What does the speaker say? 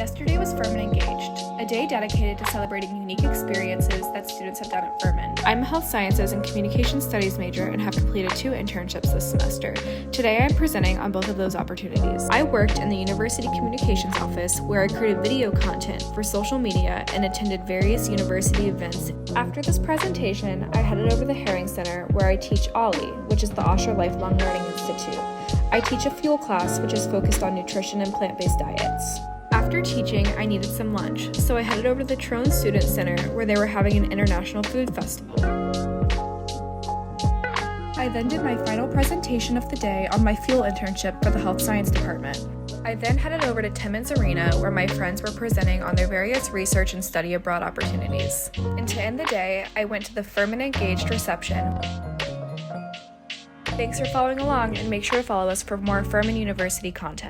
Yesterday was Furman Engaged, a day dedicated to celebrating unique experiences that students have done at Furman. I'm a health sciences and communication studies major and have completed 2 internships this semester. Today I'm presenting on both of those opportunities. I worked in the university communications office where I created video content for social media and attended various university events. After this presentation, I headed over to the Herring Center where I teach OLLI, which is the Osher Lifelong Learning Institute. I teach a fuel class which is focused on nutrition and plant-based diets. After teaching, I needed some lunch, so I headed over to the Trone Student Center where they were having an international food festival. I then did my final presentation of the day on my fuel internship for the health science department. I then headed over to Timmons Arena where my friends were presenting on their various research and study abroad opportunities. And to end the day, I went to the Furman Engaged reception. Thanks for following along, and make sure to follow us for more Furman University content.